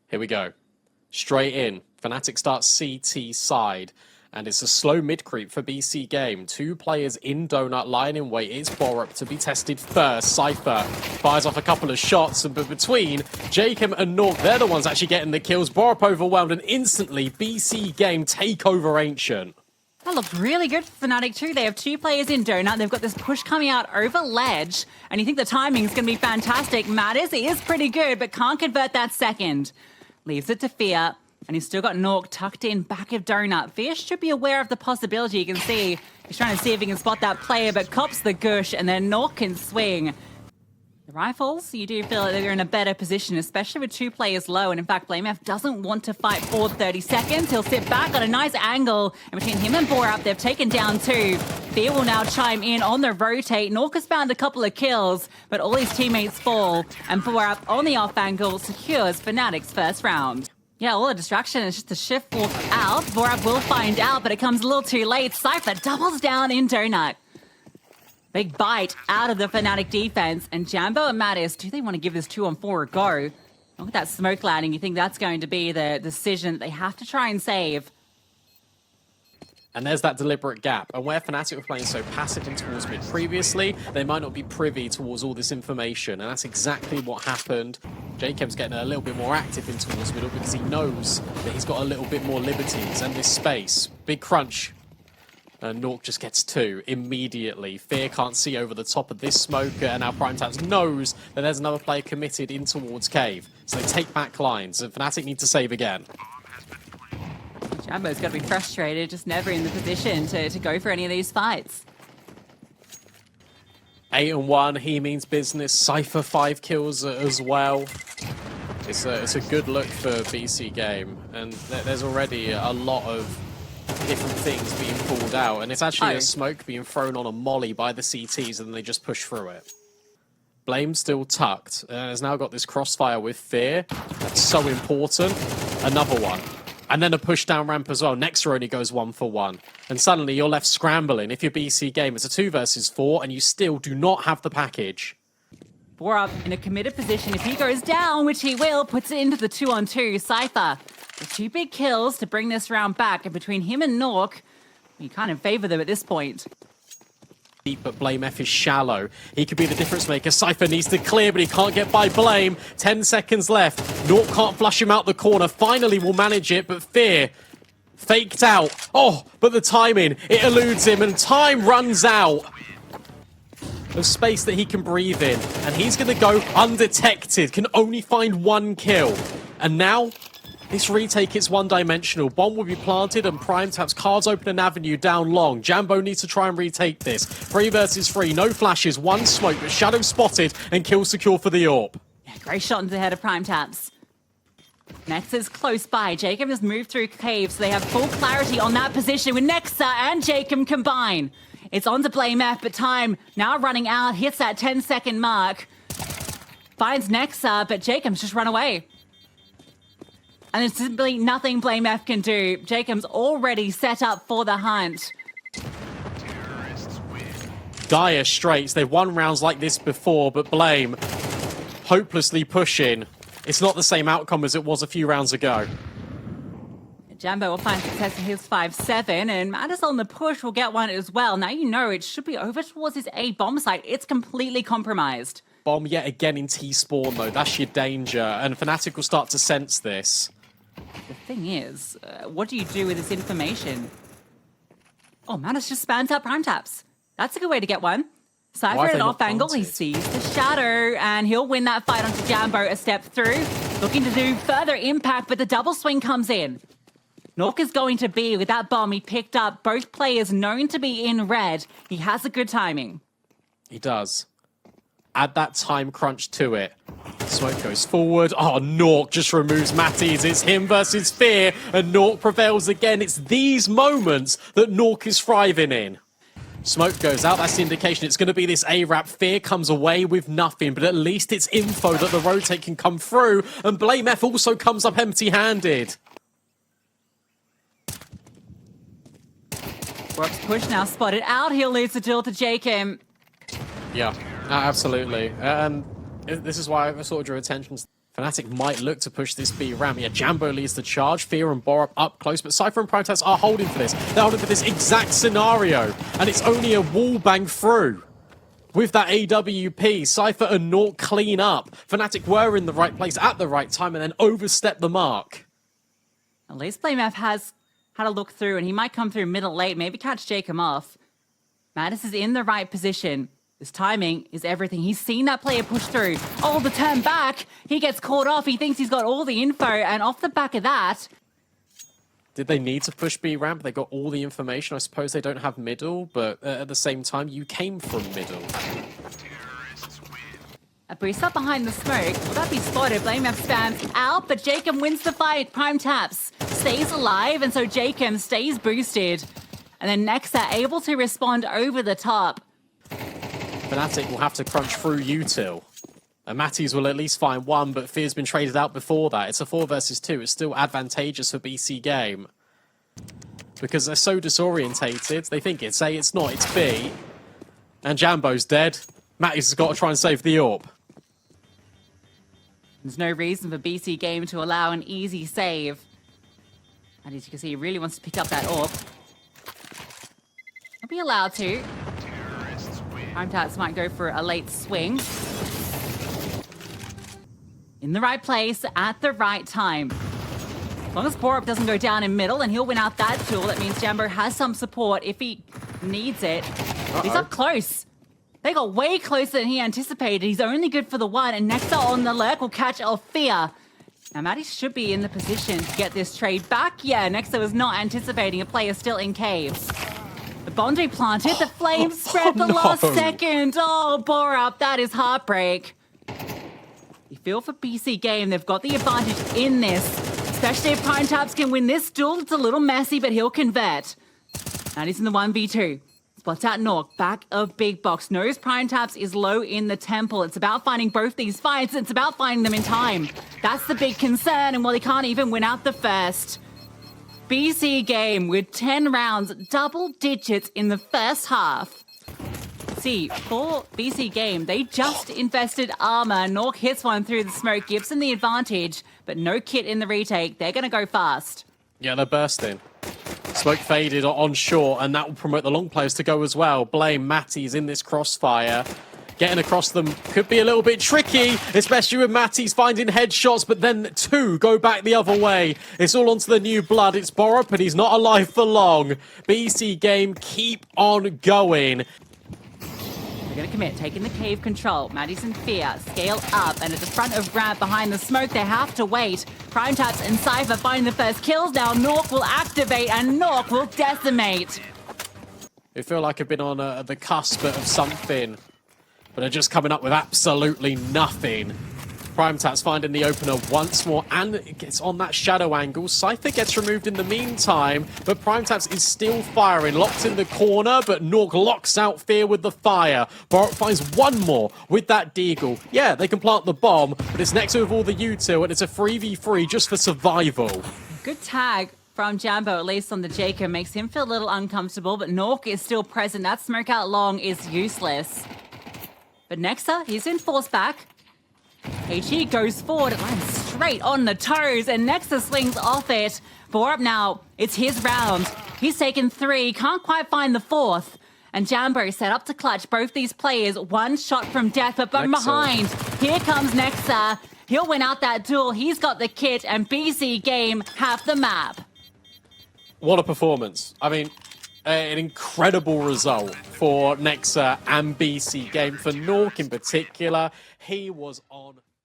Here we go. Straight in. Fnatic starts CT side. And it's a slow mid creep for BC.Gam. Two players in donut, lying in wait. It's Borup to be tested first. Cypher fires off a couple of shots, but between BC.Gam and Nork, they're the ones actually getting the kills. Borup overwhelmed, and instantly BC.Gam take over Ancient. That looked really good for Fnatic too. They have two players in donut. They've got this push coming out over ledge, and you think the timing's going to be fantastic. Matters is pretty good, but can't convert that second. Leaves it to Fear. And he's still got Nork tucked in back of donut. Fear should be aware of the possibility. You can see he's trying to see if he can spot that player, but cops the gush, and then Nork can swing. The rifles, you do feel like they're in a better position, especially with two players low. And in fact, BlameF doesn't want to fight for 30 seconds. He'll sit back on a nice angle. And between him and Borup, they've taken down two. Fear will now chime in on the rotate. Nork has found a couple of kills, but all his teammates fall. And Borup on the off angle secures Fnatic's first round. Yeah, all the distraction is just a shift walk out. Borup will find out, but it comes a little too late. Cypher doubles down in donut. Big bite out of the Fnatic defense. And Jambo and Mattis, do they want to give this 2-on-4 a go? Look at that smoke landing. You think that's going to be the decision that they have to try and save? And there's that deliberate gap. And where Fnatic were playing so passive and towards mid previously, they might not be privy towards all this information. And that's exactly what happened. BC.Gam's getting a little bit more active in towards middle because he knows that he's got a little bit more liberties and this space. Big crunch. And Nork just gets two immediately. Fear can't see over the top of this smoke, and now Primetaps knows that there's another player committed in towards cave. So they take back lines, and Fnatic need to save again. Jambo's got to be frustrated, just never in the position to go for any of these fights. 8-1, he means business. Cypher 5 kills as well. It's a good look for BC.Gam, and there's already a lot of different things being pulled out, and it's actually a smoke being thrown on a molly by the CTs, and they just push through it. Blame still tucked, and has now got this crossfire with Fear. That's so important. Another one. And then a push down ramp as well. Nexa only goes 1-for-1. And suddenly you're left scrambling. If you're BC.Gam, it's a 2 versus 4, and you still do not have the package. Borup in a committed position. If he goes down, which he will, puts it into the 2-on-2. Cypher with 2 big kills to bring this round back. And between him and Nork, you kind of favor them at this point. But BlameF is shallow. He could be the difference maker. Cypher needs to clear, but he can't get by Blame. 10 seconds left. Nork can't flush him out the corner. Finally will manage it, but Fear faked out. Oh, but the timing, it eludes him, and time runs out of space that he can breathe in. And he's going to go undetected, can only find 1 kill. And now, this retake is one-dimensional. Bomb will be planted, and Primetaps cards open an avenue down long. Jambo needs to try and retake this. 3 versus 3, no flashes, 1 smoke, but Shadow spotted and kill secure for the AWP. Yeah, great shot into the head of Primetaps. Nexa's close by. BC.Gam has moved through cave, so they have full clarity on that position with Nexa and BC.Gam combine. It's on to BlameF, but time now running out. Hits that 10-second mark. Finds Nexa, but BC.Gam's just run away. And there's simply nothing BlameF can do. BC.Gam's already set up for the hunt. Dire Straits, they've won rounds like this before, but Blame hopelessly pushing. It's not the same outcome as it was a few rounds ago. Jambo will find success in his 5-7, and Mattis on the push will get one as well. Now you know it should be over towards his A bomb site. It's completely compromised. Bomb yet again in T-spawn though, that's your danger, and Fnatic will start to sense this. The thing is, what do you do with this information? Oh, Mattis just spans out Primetaps. That's a good way to get one. Cypher at an off angle, he sees the shadow, and he'll win that fight onto Jambo a step through. Looking to do further impact, but the double swing comes in. Nork is going to be with that bomb he picked up. Both players known to be in red. He has a good timing. He does. Add that time crunch to it. Smoke goes forward. Oh, Nork just removes Matties. It's him versus Fear, and Nork prevails again. It's these moments that Nork is thriving in. Smoke goes out. That's the indication it's going to be this A-Rap. Fear comes away with nothing, but at least it's info that the rotate can come through, and BlameF also comes up empty-handed. Brooks push now spotted out. He'll lose the duel to BC.Gam. Yeah, absolutely. And this is why I sort of drew attention to Fnatic might look to push this B ramp. Yeah, Jambo leads the charge. Fear and Borup up close, but Cypher and Primetats are holding for this. They're holding for this exact scenario, and it's only a wall bang through. With that AWP, Cypher and Naught clean up. Fnatic were in the right place at the right time and then overstepped the mark. At least BlameF has had a look through, and he might come through middle late, maybe catch Jacob off. Mattis is in the right position. His timing is everything. He's seen that player push through. Oh, the turn back. He gets caught off. He thinks he's got all the info, and off the back of that... Did they need to push B ramp? They got all the information. I suppose they don't have middle, but at the same time, you came from middle. A boost up behind the smoke. Will that be spotted? BlameF spams out, but Jacob wins the fight. Primetaps stays alive, and so Jacob stays boosted. And then Nexa able to respond over the top. Fnatic will have to crunch through util. And Matties will at least find one, but Fear's been traded out before that. It's a 4 versus 2. It's still advantageous for BC.Gam. Because they're so disorientated. They think it's A, it's not, it's B. And Jambo's dead. Matties has got to try and save the AWP. There's no reason for BC.Gam to allow an easy save. And as you can see, he really wants to pick up that AWP. He'll be allowed to. Primetats might go for a late swing. In the right place, at the right time. As long as Borup doesn't go down in middle, and he'll win out that duel. That means Jambo has some support if he needs it. He's up close. They got way closer than he anticipated. He's only good for the one, and Nexa on the lurk will catch Althea. Now, Maddie should be in the position to get this trade back. Yeah, Nexa was not anticipating a player still in caves. The Bondi planted, the flames spread the last second. Oh, Borup, that is heartbreak. You feel for BC.Gam, they've got the advantage in this. Especially if Primetaps can win this duel. It's a little messy, but he'll convert. And he's in the 1v2. Spots out Nork, back of big box. Knows Primetaps is low in the temple. It's about finding both these fights. It's about finding them in time. That's the big concern, and well, he can't even win out the first. BC.Gam with 10 rounds, double digits in the first half. See, for BC.Gam, they just invested armor. Nork hits one through the smoke, gives them the advantage, but no kit in the retake. They're going to go fast. Yeah, they're bursting. Smoke faded on short, and that will promote the long players to go as well. Blame Matties in this crossfire. Getting across them could be a little bit tricky, especially with Matties finding headshots, but then two go back the other way. It's all onto the new blood. It's Borup, but he's not alive for long. BC.Gam keep on going. They're going to commit, taking the cave control. Maddie's in fear, scale up, and at the front of ramp behind the smoke, they have to wait. Primetaps and Cypher find the first kills. Now Nork will activate, and Nork will decimate. They feel like I've been on the cusp of something, but they're just coming up with absolutely nothing. Primetaps finding the opener once more, and it gets on that shadow angle. Cypher gets removed in the meantime, but Primetaps is still firing. Locked in the corner, but Nork locks out Fear with the fire. Borup finds one more with that deagle. Yeah, they can plant the bomb, but it's next with all the util, and it's a 3v3 just for survival. Good tag from Jambo, at least on the Jacob, makes him feel a little uncomfortable, but Nork is still present. That smoke out long is useless. But Nexa, he's in force back. HE goes forward, it lands straight on the toes, and Nexa slings off it. Borup now, it's his round. He's taken 3, can't quite find the 4th. And Jambo set up to clutch both these players, one shot from death, but from behind. Here comes Nexa. He'll win out that duel, he's got the kit, and BC.Gam have the map. What a performance. I mean, an incredible result for Nexa and BC.Gam. For Nork in particular, he was on...